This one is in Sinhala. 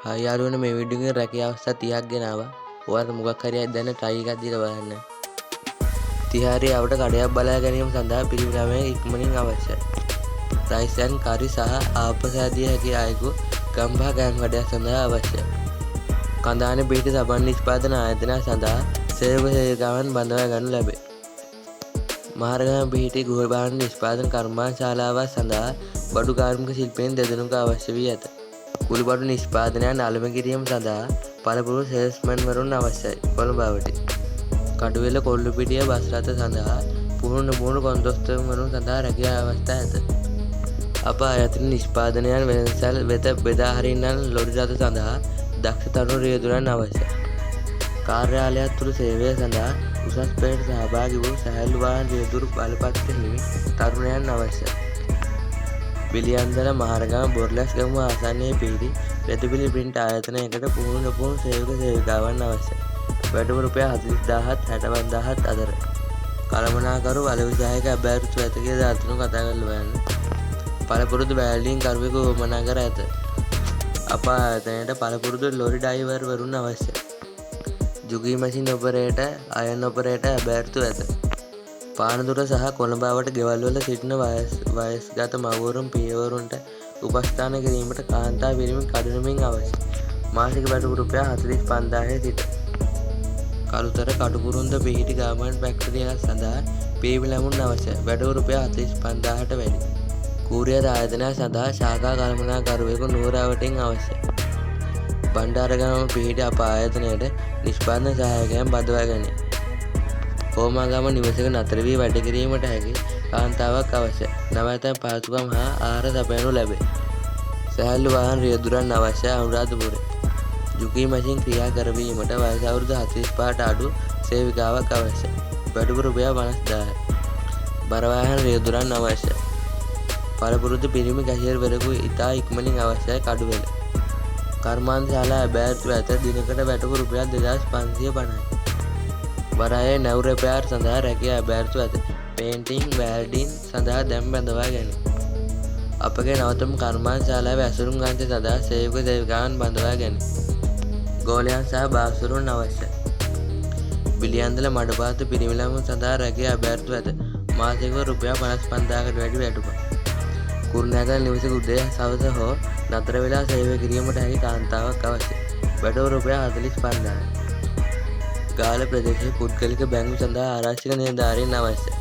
හායි යාළුවනේ මේ වීඩියෝ එකේ රැකියා අවස්ථා 30ක් ගෙනාවා. ඔයාලට මොකක් හරි දැන් try එකක් දීලා බලන්න. 30 හරි අපට කඩයක් බලා ගැනීම සඳහා පිරිමින් ඉක්මනින් අවශ්‍යයි. රයිස් ඇන් කරි සහ ආපසාදිය හැකි අයෙකු ගම්පහ ගෑම් කඩයක් සඳහා අවශ්‍යයි. කඳාන පිහිටි සබන් නිෂ්පාදන ආයතන සඳහා සේවක සේවිකාවන් බඳවා ගනු ලැබේ. මහරගම පිහිටි ගෘහ භාණ්ඩ නිෂ්පාදන කර්මාන්තශාලාවක් සඳහා බඩු කාර්මික ශිල්පීන් දෙදෙනෙකු අවශ්‍ය වී ඇත. කුළුබඩු නිෂ්පාදනයන් අලම කිරීම සඳහා පළපුරු සේල්ස්මන්වරුන් අවශ්‍යයි. කොළඹ අවටි. කඩුවෙල කොල්ලුපිටිය බස් රථ සඳහා පුහුණු කොන්දොස්තරවරුන් සඳහා රැකියා අවස්ථා ඇත. අප ආයතන නිෂ්පාදනයන් වෙළඳසැල් වෙත බෙදා හරින්නන් ලොරි රථ සඳහා දක්ෂ තරුණ රියදුරන් අවශ්‍යයි. කාර්යාලයක් තුළ සේවය සඳහා උසස් පෙළට සහභාගී වූ සැහැල්ලු වාහන රියදුරු බලපත්‍ර හිමි තරුණයන් අවශ්‍යයි. පිළියන්දල මහරගම බොරලැස් ගමුව ආසන්නයේ පිහිටි රෙදිපිලි ප්‍රින්ට් ආයතනයකට පුහුණු සේවක සේවිකාවන් අවශ්‍යයි. වැඩම රුපියල් 40000ත් 65000ත් අතර. කළමනාකරු වලවිසායක අබෑරුතු ඇතගේ දාර්ශනික කතා කරලා බලන්න. පළපුරුදු බෑල්ඩින් කර්මිකව උවමනා කර ඇත. අප ආයතනයට පළපුරුදු ලොරි ඩ්‍රයිවර් වරුන් අවශ්‍යයි. ජුගී මැෂින් ඔපරේටර්, අයන් ඔපරේටර් අබෑරුතු ඇත. පානදුර සහ කොළඹ අවට ගෙවල් වල සිටින වයස්ගත මව්වරුන් පියවරුන්ට උපස්ථාන කිරීමට කාන්තා පිරිමි කඩිනමින් අවශ්‍යයි. මාසික වැටුප රුපියල් 45000 සිට. කළුතර කටුකුරුන්ද පිහිටි ගාමන්ට් ෆැක්ටරියක් සඳහා පිරිමි ළමුන් අවශ්‍යයි. වැටුප රුපියල් 45000ට වැඩි. කූරියර ආයතනය සඳහා ශාඛා කළමනාකරුවෙකු නුවර අවටින් අවශ්‍යයි. බණ්ඩාරගම පිහිටි අප ආයතනයට නිෂ්පාදන සහායකයන් බඳවා ගැනීම. හෝමාගම නිවසක නතර වී වැඩ කිරීමට හැකි කාන්තාවක් අවශ්‍යයි. නවතැන් පහසුකම් හා ආහාර සපයනු ලැබේ. සැහැල්ලු වාහන රියදුරන් අවශ්‍යයි අනුරාධපුරේ. ජුගී මැෂින් ක්‍රියා කරවීමට වයස අවුරුදු 45ට අඩු සේවිකාවක් අවශ්‍යයි. වැටුප රුපියල් 50000යි. බර වාහන රියදුරන් අවශ්‍යයි. පළපුරුදු පිරිමි කැෂියර්වරයෙකු ඉතා ඉක්මනින් අවශ්‍යයි කඩුවෙල. කර්මාන්තශාලා අබෑරුතු ඇත. දිනකට වැටුප රුපියල් 2550යි. වරායේ නැව් රෙපෙයාර් සඳහා රැකියා අබෑරුතු ඇත. පේන්ටිං වැල්ඩින් සඳහා දැන් බඳවා ගැනීම. අපගේ නවතම කර්මාන්තශාලාවේ ඇසුරුම් ගන්ත සඳහා සේවක සේවිකාවන් බඳවා ගැනීම. ගෝලයන් සහ බාස්වරුන් අවශ්‍යයි. බිලියන්දල මඩපාත පිරිමි ළමුන් සඳහා රැකියා අබෑරුතු ඇත. මාසිකව රුපියල් 55000කට වැඩි වැටුපක්. කුරුණෑගල නිවසක උදේ සවස හෝ නතර වෙලා සේවය කිරීමට හැකි කාන්තාවක් අවශ්‍යයි. වැටුප රුපියල් 45000යි. ගාල ප්‍රදේශයේ පුද්ගලික බැංකු සඳහා ආරක්ෂක නිලධාරීන් අවශ්‍යයි.